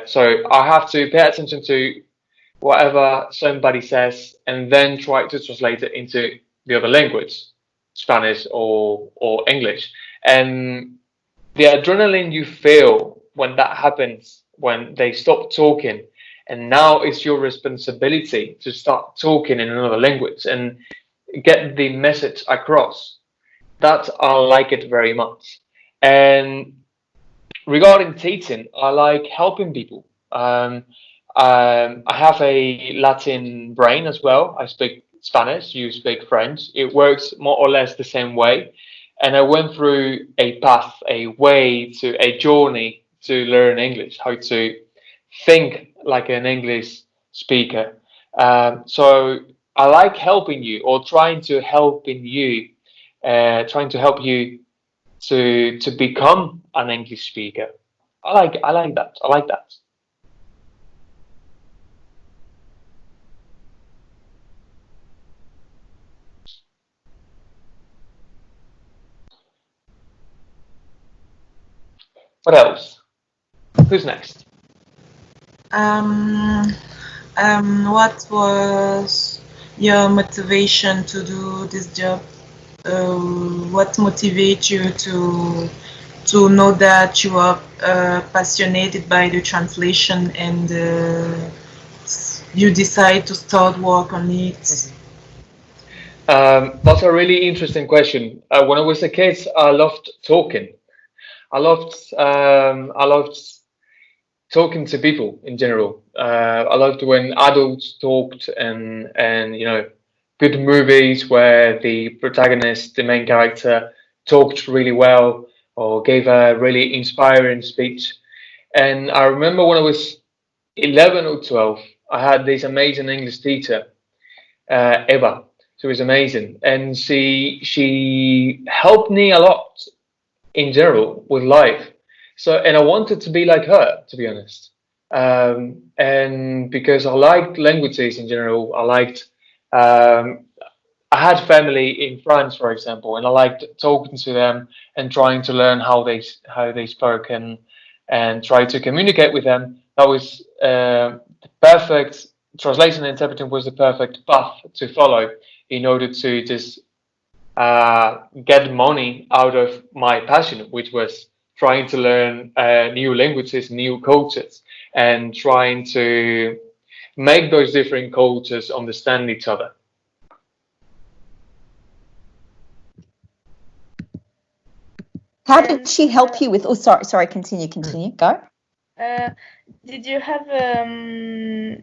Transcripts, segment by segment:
So I have to pay attention to whatever somebody says and then try to translate it into the other language, Spanish or English. And the adrenaline you feel when that happens, when they stop talking, and now it's your responsibility to start talking in another language and get the message across. That I like it very much. And regarding teaching, I like helping people. I have a Latin brain as well. I speak Spanish, you speak French. It works more or less the same way. And I went through a path, a way to a journey to learn English, how to think like an English speaker. So I like helping you or trying to help you to become an English speaker. I like that. I like that. What else? Who's next? What was your motivation to do this job? What motivates you to know that you are passionate by the translation and you decide to start work on it? That's a really interesting question. When I was a kid, I loved talking. I loved talking to people in general. I loved when adults talked and good movies where the protagonist, the main character, talked really well or gave a really inspiring speech. And I remember when I was 11 or 12, I had this amazing English teacher, Eva. She was amazing, and she helped me a lot in general with life. So, and I wanted to be like her, to be honest. And because I liked languages in general, I liked. I had family in France, for example, and I liked talking to them and trying to learn how they spoke and try to communicate with them. That was the perfect translation and interpreting was the perfect path to follow in order to just get money out of my passion, which was trying to learn new languages, new cultures, and trying to make those different cultures understand each other. How did she help you with? Oh, sorry. Continue. Go. Did you have a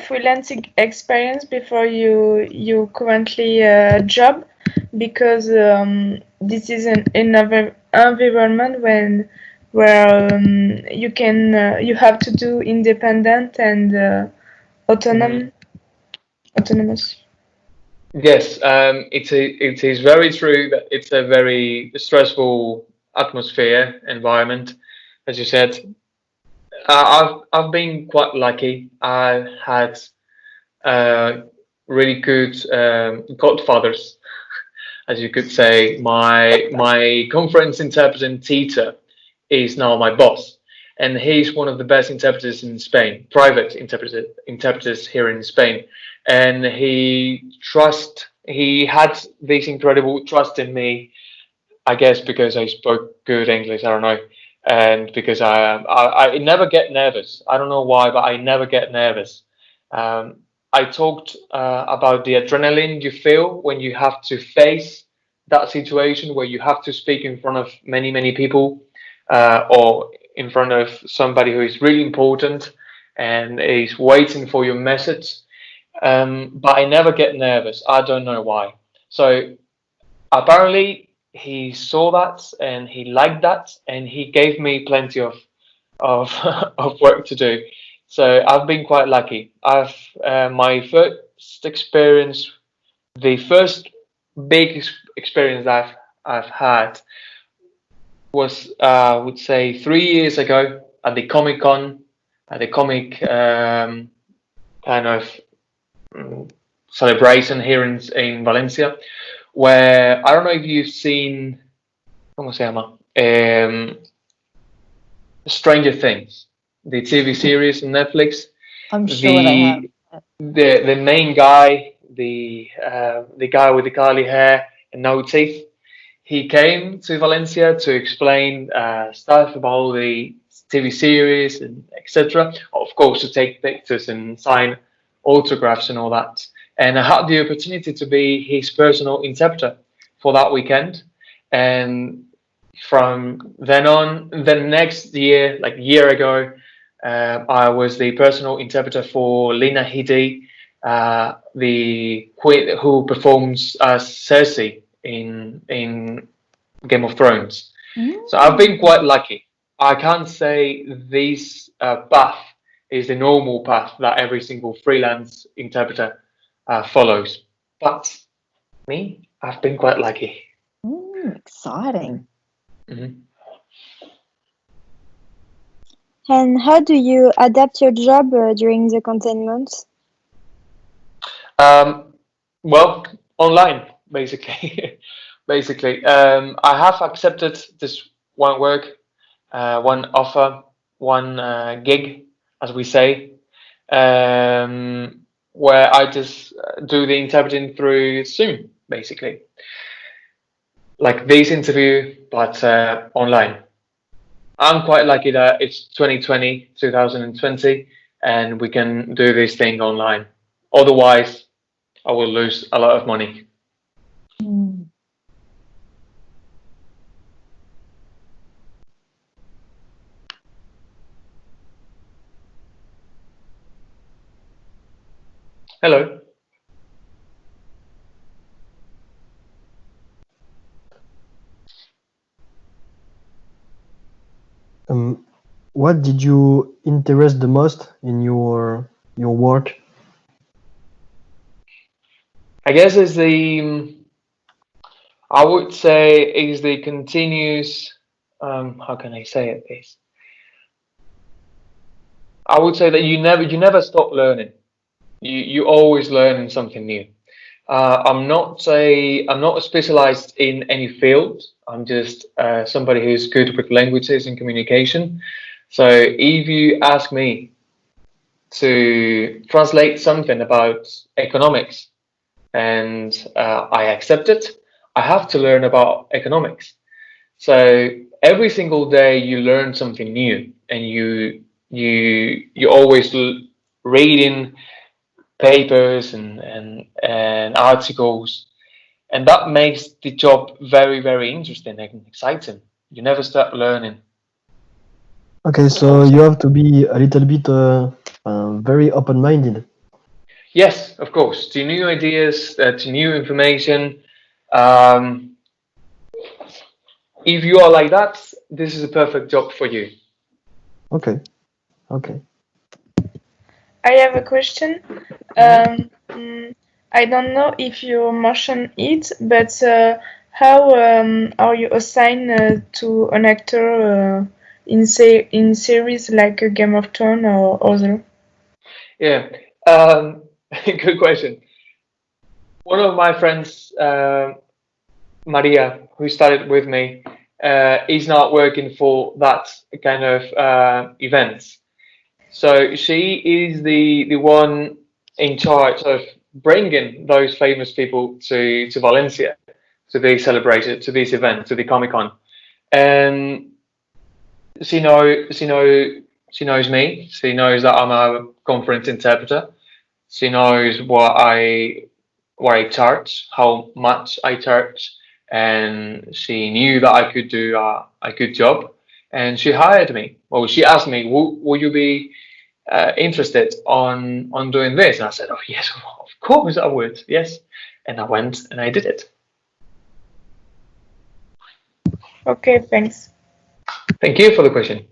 freelancing experience before you currently job? Because this is an environment where you have to do independent and autonomous. Yes, it is very true that it's a very stressful atmosphere environment, as you said. I've been quite lucky. I had really good godfathers, as you could say. My conference interpreting teacher is now my boss, and he's one of the best interpreters in Spain, private interpreters here in Spain. And he had this incredible trust in me, I guess because I spoke good English, I don't know, and because I never get nervous. I don't know why, but I never get nervous. I talked about the adrenaline you feel when you have to face that situation where you have to speak in front of many people, or in front of somebody who is really important and is waiting for your message. But I never get nervous. I don't know why. So apparently he saw that and he liked that and he gave me plenty of of work to do. So I've been quite lucky. I've my first experience, the first big experience I've had was I would say 3 years ago at the Comic Con, at the comic kind of celebration here in Valencia, where I don't know if you've seen, ¿cómo se llama? Stranger Things, the TV series on Netflix. I'm sure they have. The main guy, the guy with the curly hair and no teeth, he came to Valencia to explain stuff about the TV series and etc. Of course, to take pictures and sign autographs and all that. And I had the opportunity to be his personal interpreter for that weekend. And from then on, the next year, like a year ago, I was the personal interpreter for Lena Headey, the queen who performs as Cersei in Game of Thrones. So I've been quite lucky. I can't say this path is the normal path that every single freelance interpreter follows, but me, I've been quite lucky. Exciting. Mm-hmm. And how do you adapt your job during the containment? Well, online, basically. Basically, I have accepted this one work, one offer, one gig, as we say, where I just do the interpreting through Zoom, basically. Like this interview, but online. I'm quite lucky that it's 2020, and we can do this thing online. Otherwise, I will lose a lot of money. Hello. What did you interest the most in your work? I guess is I would say is the continuous. How can I say it? This. I would say that you never stop learning. You always learning something new. I'm not specialized in any field. I'm just somebody who's good with languages and communication. So if you ask me to translate something about economics and I accept it, I have to learn about economics. So every single day you learn something new, and you always reading papers and articles, and that makes the job very, very interesting and exciting. You never stop learning. Okay, so you have to be a little bit very open-minded. Yes, of course, to new ideas, to new information. If you are like that, this is a perfect job for you. Okay. I have a question. I don't know if you mentioned it, but how are you assigned to an actor in series like Game of Thrones or other? Yeah, good question. One of my friends, Maria, who started with me, is not working for that kind of events. So she is the one in charge of bringing those famous people to Valencia to be celebrated, to this event, to the Comic Con, and she knows me. She knows that I'm a conference interpreter. She knows what I charge, how much I charge, and she knew that I could do a good job, and she hired me. Well, she asked me, "Will you be interested on doing this?" And I said, "Oh yes, of course I would. Yes," and I went and I did it. Okay, thanks. Thank you for the question.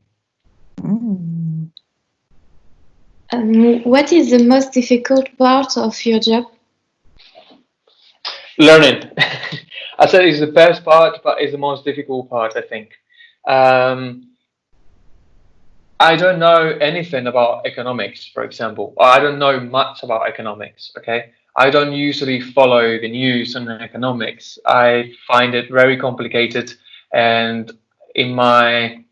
What is the most difficult part of your job? Learning. I said it's the best part, but it's the most difficult part, I think. I don't know anything about economics, for example. I don't know much about economics, okay? I don't usually follow the news on economics. I find it very complicated, and in my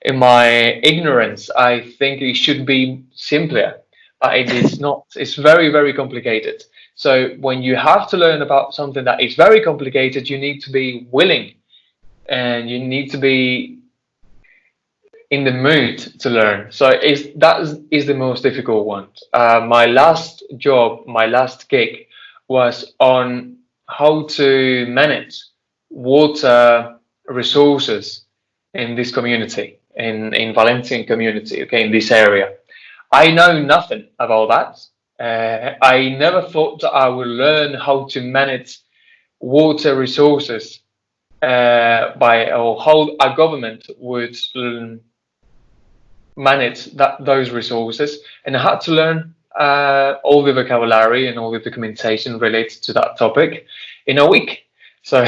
in my ignorance, I think it should be simpler, but it is not. It's very, very complicated. So when you have to learn about something that is very complicated, you need to be willing and you need to be in the mood to learn. So that is the most difficult one. My last job, my last gig, was on how to manage water resources in this community, in Valencian community, okay, in this area. I know nothing about that. I never thought that I would learn how to manage water resources by or how a government would manage those resources, and I had to learn all the vocabulary and all the documentation related to that topic in a week. So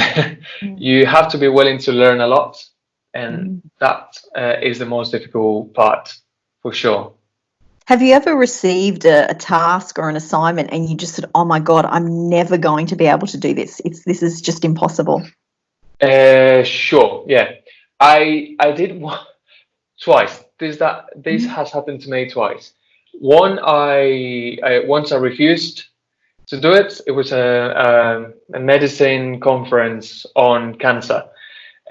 you have to be willing to learn a lot, and that is the most difficult part for sure. Have you ever received a task or an assignment and you just said, "Oh my God, I'm never going to be able to do this. This is just impossible." Sure, yeah. I did twice. This has happened to me twice. One, I once I refused to do it. It was a medicine conference on cancer,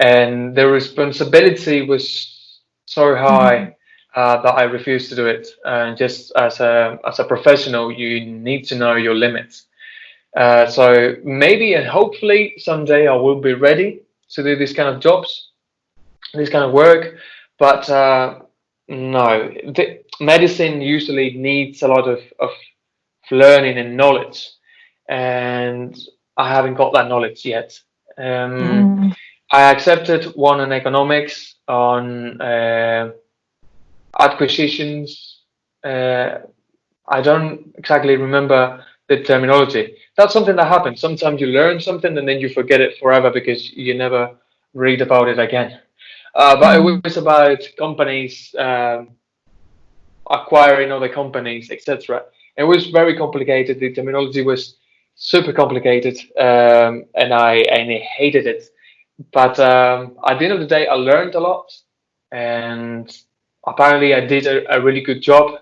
and the responsibility was so high that I refused to do it. And just as a professional, you need to know your limits. So maybe and hopefully someday I will be ready to do this kind of jobs, this kind of work. But no, the medicine usually needs a lot of learning and knowledge, and I haven't got that knowledge yet. I accepted one on economics, on acquisitions. I don't exactly remember the terminology. That's something that happens. Sometimes you learn something and then you forget it forever because you never read about it again. But it was about companies acquiring other companies, etc. It was very complicated. The terminology was super complicated, and I hated it. But at the end of the day, I learned a lot, and apparently I did a really good job.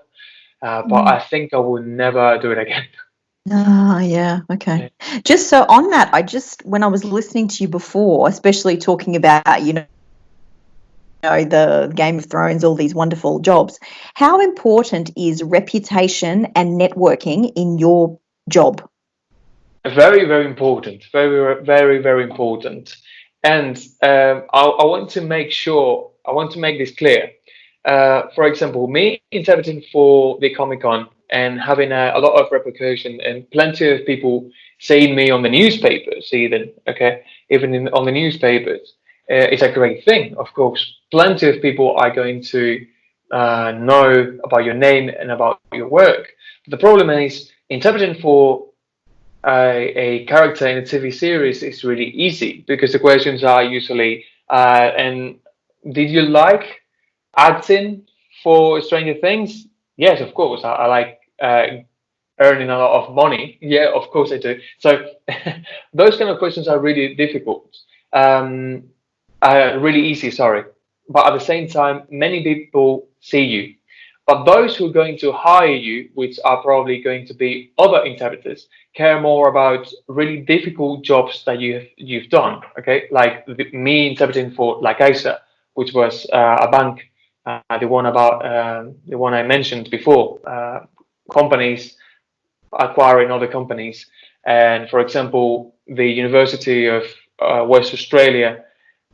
But I think I will never do it again. Ah, yeah, okay. Just so on that, when I was listening to you before, especially talking about, the Game of Thrones, all these wonderful jobs, how important is reputation and networking in your job? Very, very important. Very, very, very important. And I want to make sure, I want to make this clear. For example, me interpreting for the Comic Con and having a lot of repercussion and plenty of people seeing me on the newspapers, even, okay, even on the newspapers, it's a great thing, of course. Plenty of people are going to know about your name and about your work. The problem is interpreting for a character in a TV series is really easy because the questions are usually, and did you like acting for Stranger Things? Yes, of course. I like earning a lot of money. Yeah, of course I do. So those kind of questions are really difficult, really easy, sorry. But at the same time, many people see you. But those who are going to hire you, which are probably going to be other interpreters, care more about really difficult jobs that you've done. Okay, like me interpreting for La Caixa, which was a bank, the one I mentioned before, companies acquiring other companies, and for example, the University of West Australia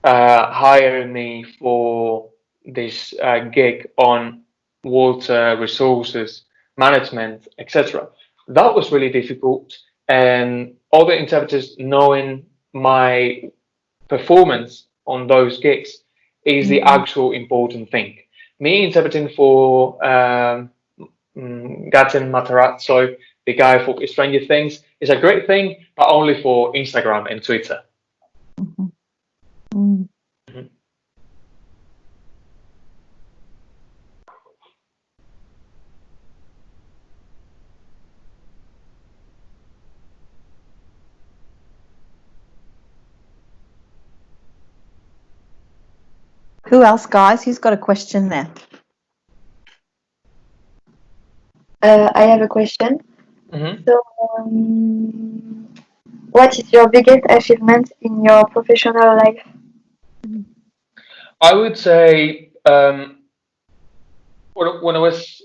hired me for this gig on water resources management, etc. That was really difficult, and other interpreters knowing my performance on those gigs is the actual important thing. Me interpreting for Gaten Matarazzo, the guy for Stranger Things, is a great thing, but only for Instagram and Twitter. Who else, guys? Who's got a question there? I have a question. Mm-hmm. So, what is your biggest achievement in your professional life? I would say when I was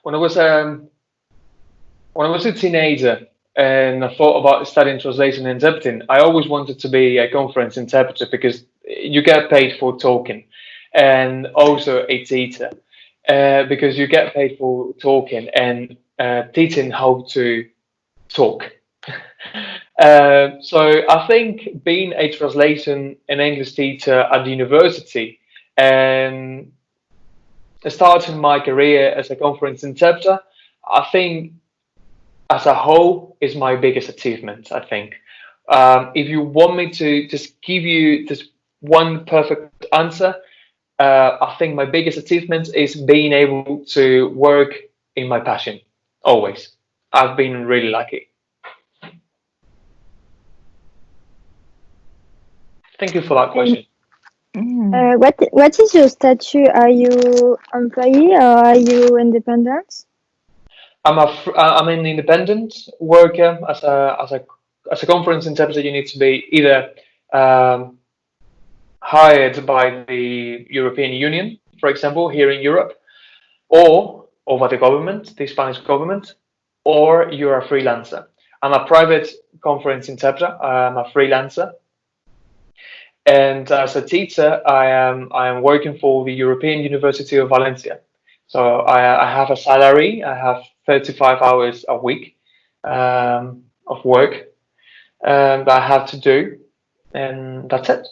when I was a teenager and I thought about studying translation and interpreting, I always wanted to be a conference interpreter because you get paid for talking, and also a teacher because you get paid for talking and teaching how to talk. So I think being a translation and English teacher at the university and starting my career as a conference interpreter, I think as a whole is my biggest achievement. I think if you want me to just give you just one perfect answer, I think my biggest achievement is being able to work in my passion. Always, I've been really lucky. Thank you for that question. What is your statue? Are you employee or are you independent? I'm an independent worker. As a conference interpreter, you need to be either hired by the European Union, for example, here in Europe, or by the government, the Spanish government, or you're a freelancer. I'm a private conference interpreter. I'm a freelancer, and as a teacher, I am working for the European University of Valencia. So I have a salary. I have 35 hours a week of work that I have to do, and that's it.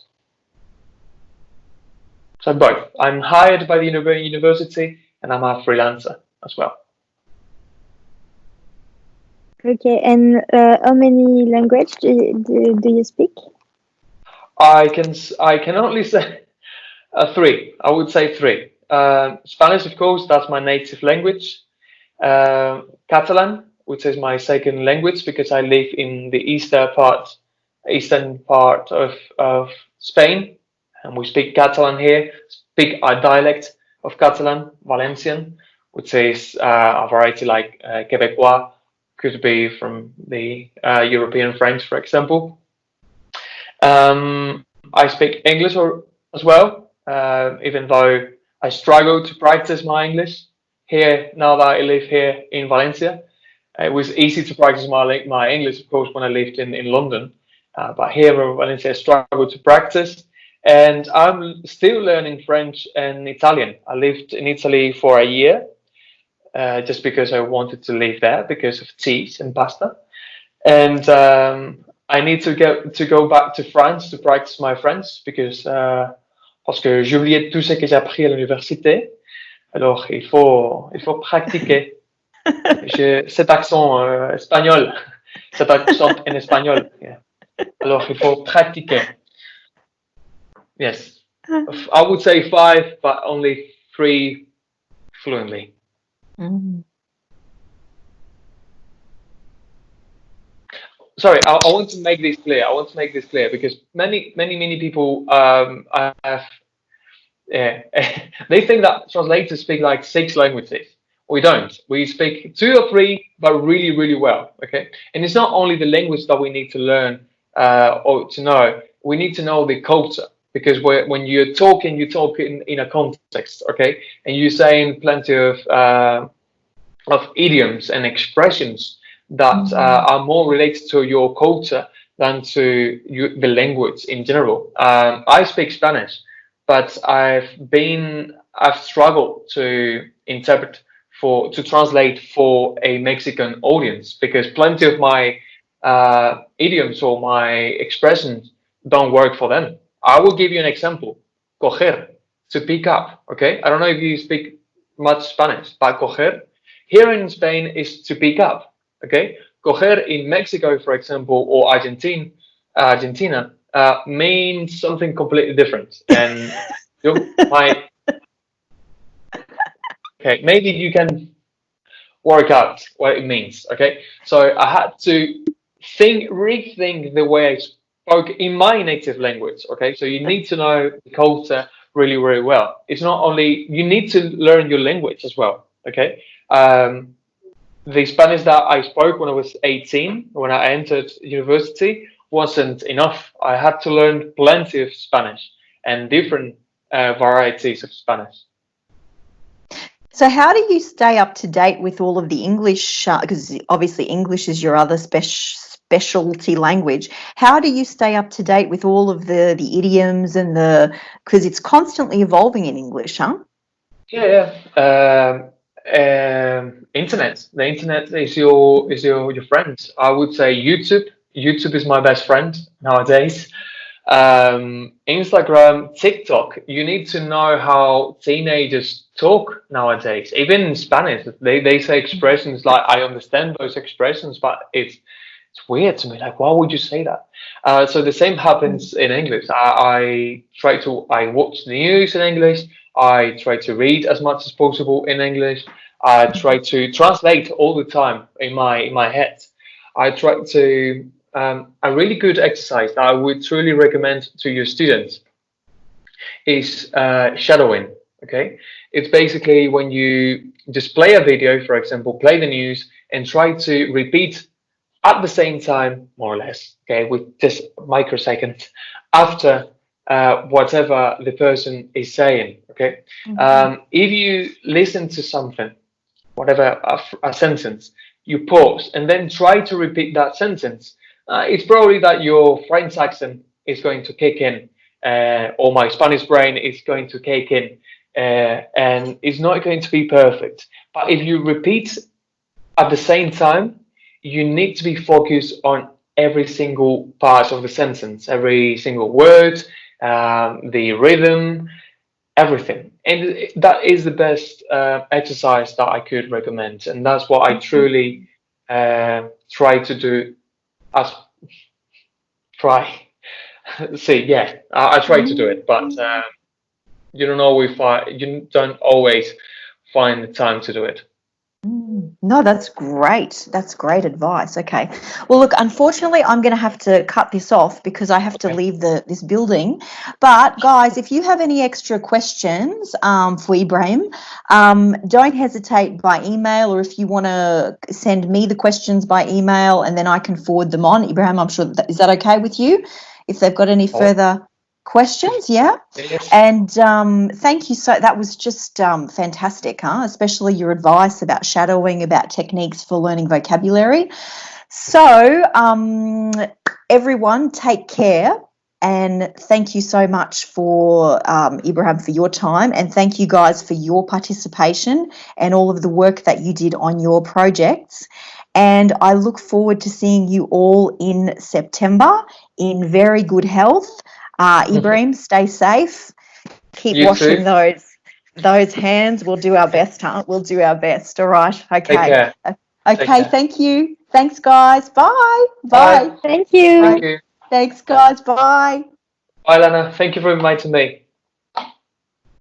So both. I'm hired by the university, and I'm a freelancer as well. Okay, and how many language do you speak? I can only say three. I would say three. Spanish, of course, that's my native language. Catalan, which is my second language because I live in the eastern part of Spain, and we speak Catalan here. Speak a dialect of Catalan, Valencian, which is a variety like Quebecois, could be from the European French, for example. I speak English as well, even though I struggle to practice my English here now that I live here in Valencia. It was easy to practice my English, of course, when I lived in London. But here in Valencia, I struggle to practice. And I'm still learning French and Italian. I lived in Italy for a year, just because I wanted to live there because of cheese and pasta. And I need to go back to France to practice my French parce que j'ai oublié tout ce que j'ai appris à l'université. Alors il faut pratiquer. Cet accent espagnol, cet accent en espagnol. Yeah. Alors il faut pratiquer. Yes, I would say 5, but only 3 fluently. Sorry, I want to make this clear. I want to make this clear because many people they think that translators speak like 6 languages. We don't. We speak 2 or 3, but really, really well. Okay, and it's not only the language that we need to learn or to know. We need to know the culture because when you're talking, you talk in a context. Okay, and you're saying plenty of idioms and expressions that are more related to your culture than to the language in general. I speak Spanish, but I've struggled to translate for a Mexican audience because plenty of my idioms or my expressions don't work for them. I will give you an example. Coger, to pick up. Okay, I don't know if you speak much Spanish, but coger here in Spain is to pick up. Okay, coger in Mexico, for example, or Argentina means something completely different. And okay, maybe you can work out what it means. Okay, so I had to rethink the way I spoke in my native language. Okay, so you need to know the culture, really, really well. It's not only you need to learn your language as well. Okay. The Spanish that I spoke when I was 18, when I entered university, wasn't enough. I had to learn plenty of Spanish and different varieties of Spanish. So how do you stay up to date with all of the English, because obviously English is your other specialty language. How do you stay up to date with all of the idioms and because it's constantly evolving in English, huh? Yeah. Internet. The internet is your friend. I would say YouTube. YouTube is my best friend nowadays. Instagram, TikTok. You need to know how teenagers talk nowadays. Even in Spanish, they say expressions like I understand those expressions, but it's weird to me. Like, why would you say that? So the same happens in English. I watch the news in English. I try to read as much as possible in English. I try to translate all the time in my head. I try to a really good exercise that I would truly recommend to your students is shadowing. Okay, it's basically when you just play a video, for example, play the news, and try to repeat at the same time, more or less, okay, with just microseconds after whatever the person is saying, okay? If you listen to something, whatever, a sentence, you pause and then try to repeat that sentence, it's probably that your French accent is going to kick in, or my Spanish brain is going to kick in, and it's not going to be perfect. But if you repeat at the same time, you need to be focused on every single part of the sentence, every single word, the rhythm, everything. And that is the best exercise that I could recommend. And that's what I truly try to do. I try to do it, but you don't always find the time to do it. No, that's great. That's great advice. Okay. Well, look, unfortunately, I'm going to have to cut this off because I have to leave this building. But guys, if you have any extra questions for Ibrahim, don't hesitate by email, or if you want to send me the questions by email and then I can forward them on. Ibrahim, I'm sure is that okay with you? If they've got any further questions, yeah. Yes. And thank you. So that was just fantastic, huh? Especially your advice about shadowing, about techniques for learning vocabulary. So everyone, take care, and thank you so much for Ibrahim for your time, and thank you guys for your participation and all of the work that you did on your projects. And I look forward to seeing you all in September in very good health. Ibrahim, stay safe. Keep You washing too. those hands. We'll do our best, huh? We'll do our best. All right. Okay. Take care. Okay. Take care. Thank you. Thanks, guys. Bye. Bye. Thank you. Thank you. Thanks, guys. Bye. Bye, Lana. Thank you for inviting me.